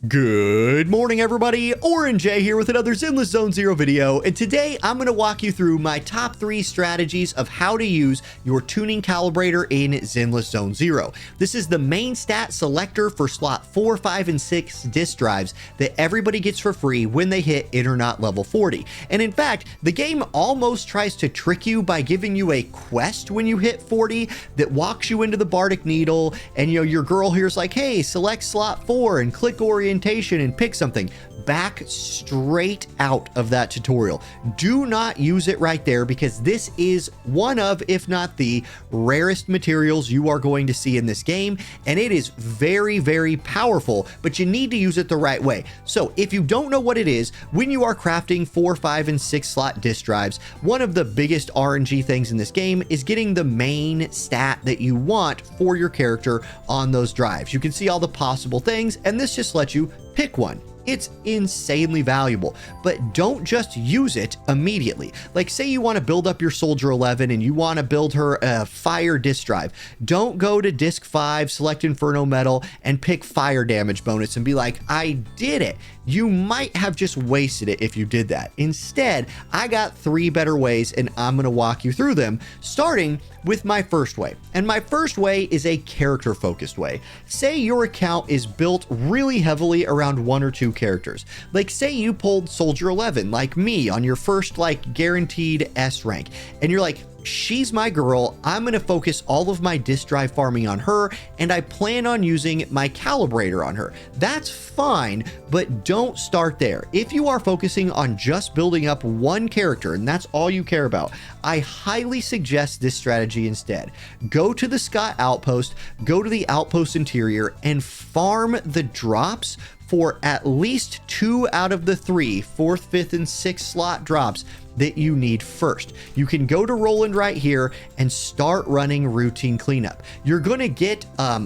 Good morning, everybody. Orange J here with another Zenless Zone Zero video, and today I'm going to walk you through my top 3 strategies of how to use your tuning calibrator in Zenless Zone Zero. This is the main stat selector for slot 4, 5, and 6 disk drives that everybody gets for free when they hit Internet level 40. And in fact, the game almost tries to trick you by giving you a quest when you hit 40 that walks you into the Bardic Needle, and your girl here's like, hey, select slot 4 and click orientation and pick something. Back straight out of that tutorial. Do not use it right there, because this is one of, if not the rarest materials you are going to see in this game, and it is very, very powerful, but you need to use it the right way. So if you don't know what it is, when you are crafting 4, 5, and 6 slot disk drives, one of the biggest RNG things in this game is getting the main stat that you want for your character on those drives. You can see all the possible things, and this just lets you pick one. It's insanely valuable, but don't just use it immediately. Like, say you want to build up your Soldier 11 and you want to build her a fire disk drive. Don't go to disk 5, select Inferno Metal, and pick fire damage bonus and be like, I did it. You might have just wasted it if you did that. Instead, I got 3 better ways, and I'm going to walk you through them, starting with my first way. And my first way is a character focused way. Say your account is built really heavily around 1 or 2 characters. Like, say you pulled Soldier 11 like me on your first guaranteed S rank, and you're like, she's my girl, I'm going to focus all of my disk drive farming on her, and I plan on using my calibrator on her. That's fine, but don't start there. If you are focusing on just building up one character and that's all you care about, I highly suggest this strategy instead. Go to the Scott Outpost, go to the Outpost interior, and farm the drops for at least 2 out of the 3 4th, 5th, and 6th slot drops that you need first. You can go to Roland right here and start running routine cleanup. You're gonna get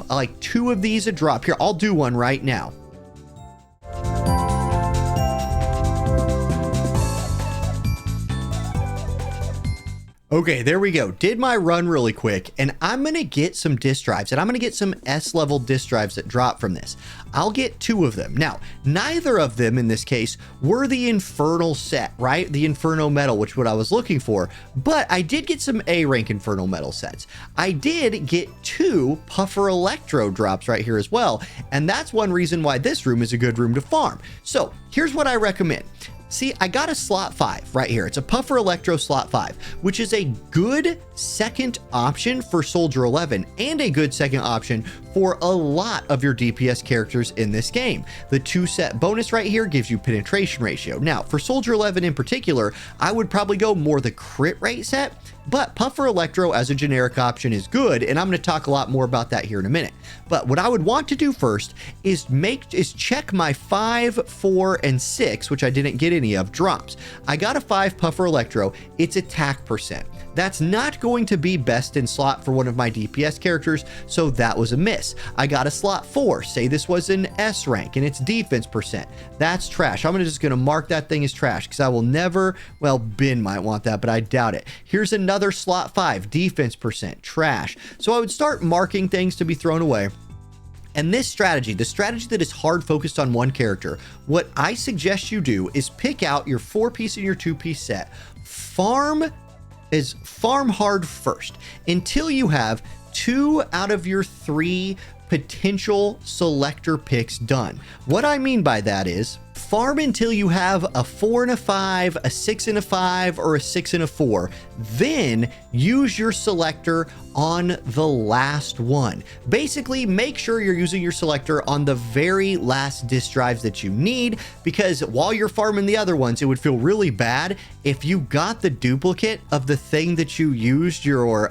like 2 of these a drop. Here, I'll do one right now. Okay, there we go. Did my run really quick, and I'm going to get some disk drives, and I'm going to get some S-level disk drives that drop from this. I'll get 2 of them. Now, neither of them in this case were the Infernal set, right? The Inferno Metal, which is what I was looking for, but I did get some A-rank Inferno Metal sets. I did get 2 Puffer Electro drops right here as well, and that's one reason why this room is a good room to farm. So, here's what I recommend. See, I got a slot 5 right here. It's a Puffer Electro slot 5, which is a good second option for Soldier 11 and a good second option for a lot of your DPS characters in this game. The 2 set bonus right here gives you penetration ratio. Now, for Soldier 11 in particular, I would probably go more the crit rate set, but Puffer Electro as a generic option is good, and I'm going to talk a lot more about that here in a minute. But what I would want to do first is check my 5, 4, and 6, which I didn't get any of, drops. I got a 5 Puffer Electro. It's attack percent. That's not going to be best in slot for one of my DPS characters, so that was a miss. I got a slot 4. Say this was an S rank, and it's defense percent. That's trash. I'm just going to mark that thing as trash, because I will never, well, Ben might want that, but I doubt it. Here's another slot 5, defense percent, trash. So I would start marking things to be thrown away. And this strategy, the strategy that is hard focused on one character, what I suggest you do is pick out your 4-piece and your 2-piece set. Farm hard first until you have 2 out of your 3 potential selector picks done. What I mean by that is farm until you have a 4 and a 5, a 6 and a 5, or a 6 and a 4. Then use your selector on the last one. Basically, make sure you're using your selector on the very last disk drives that you need, because while you're farming the other ones, it would feel really bad if you got the duplicate of the thing that you used your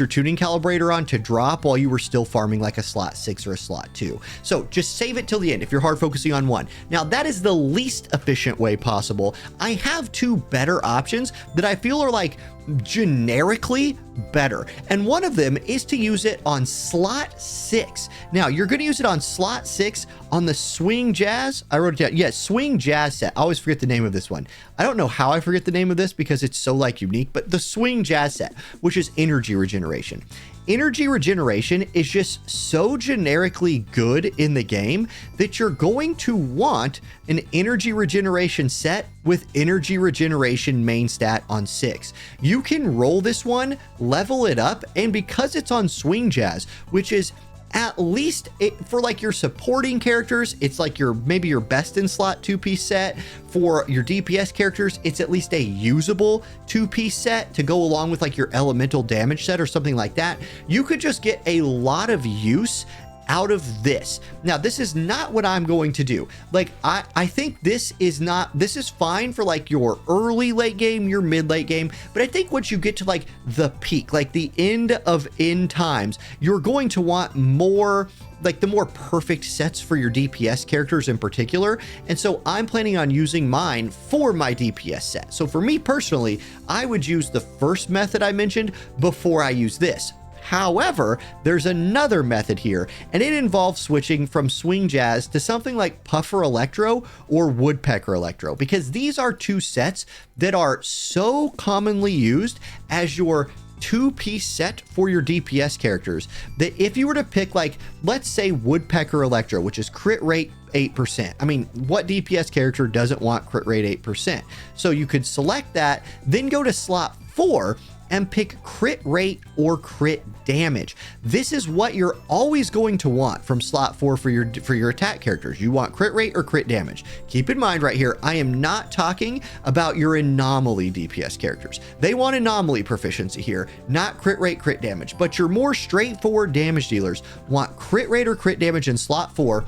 tuning calibrator on to drop while you were still farming like a slot 6 or a slot 2. So just save it till the end if you're hard focusing on one. Now, that is the least efficient way possible. I have 2 better options that I feel are like generically better, and one of them is to use it on slot 6. Now, you're going to use it on slot 6 on the Swing Jazz. I wrote it down. Yeah, Swing Jazz set. I always forget the name of this one. I don't know how I forget the name of this because it's so unique, but the Swing Jazz set, which is energy regeneration. energy regeneration is just so generically good in the game that you're going to want an energy regeneration set with energy regeneration main stat on 6. You can roll this one, level it up, and because it's on Swing Jazz, which is at least for like your supporting characters, it's like maybe your best in slot 2-piece set. For your DPS characters, it's at least a usable 2-piece set to go along with like your elemental damage set or something like that. You could just get a lot of use out of this. Now, this is not what I'm going to do. Like, I think this is fine for like your early late game, your mid late game, but I think once you get to like the peak, like the end of end times, you're going to want more, like the more perfect sets for your DPS characters in particular. And so I'm planning on using mine for my DPS set. So for me personally, I would use the first method I mentioned before I use this. However, there's another method here, and it involves switching from Swing Jazz to something like Puffer Electro or Woodpecker Electro, because these are two sets that are so commonly used as your 2-piece set for your DPS characters that if you were to pick, like, let's say Woodpecker Electro, which is crit rate 8%. I mean, what DPS character doesn't want crit rate 8%? So you could select that, then go to slot 4 and pick crit rate or crit damage. This is what you're always going to want from slot 4 for your attack characters. You want crit rate or crit damage. Keep in mind right here, I am not talking about your anomaly DPS characters. They want anomaly proficiency here, not crit rate, crit damage. But your more straightforward damage dealers want crit rate or crit damage in slot 4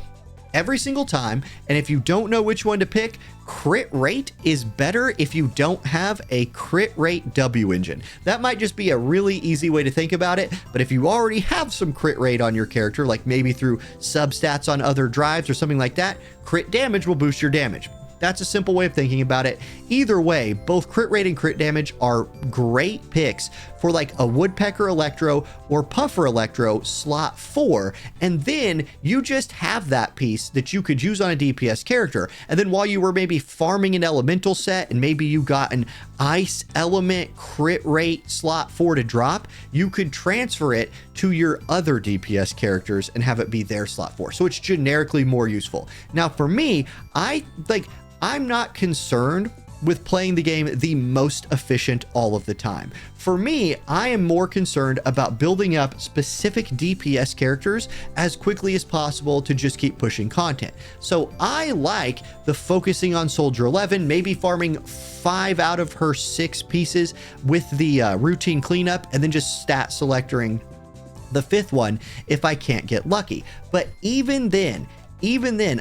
every single time. And if you don't know which one to pick, crit rate is better if you don't have a crit rate W engine. That might just be a really easy way to think about it, but if you already have some crit rate on your character, like maybe through substats on other drives or something like that, crit damage will boost your damage. That's a simple way of thinking about it. Either way, both crit rate and crit damage are great picks for like a Woodpecker Electro or Puffer Electro slot 4. And then you just have that piece that you could use on a DPS character. And then while you were maybe farming an elemental set and maybe you got an ice element crit rate slot 4 to drop, you could transfer it to your other DPS characters and have it be their slot 4. So it's generically more useful. Now for me, I'm not concerned with playing the game the most efficient all of the time. For me, I am more concerned about building up specific DPS characters as quickly as possible to just keep pushing content. So I like the focusing on Soldier 11, maybe farming 5 out of her 6 pieces with the routine cleanup, and then just stat selecting the 5th one if I can't get lucky. But even then,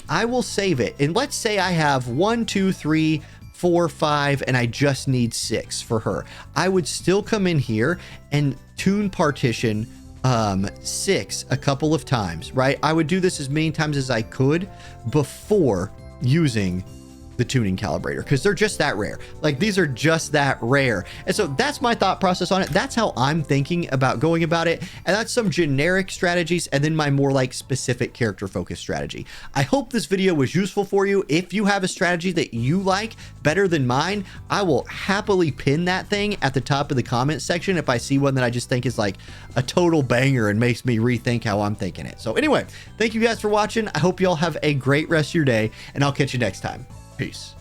I will save it. And let's say I have 1, 2, 3, 4, 5, and I just need 6 for her. I would still come in here and tune partition 6 a couple of times, right? I would do this as many times as I could before using the tuning calibrator, because they're just that rare. Like, these are just that rare. And so that's my thought process on it. That's how I'm thinking about going about it. And that's some generic strategies and then my more like specific character focused strategy. I hope this video was useful for you. If you have a strategy that you like better than mine, I will happily pin that thing at the top of the comment section if I see one that I just think is like a total banger and makes me rethink how I'm thinking it. So anyway, thank you guys for watching. I hope you all have a great rest of your day, and I'll catch you next time. Peace.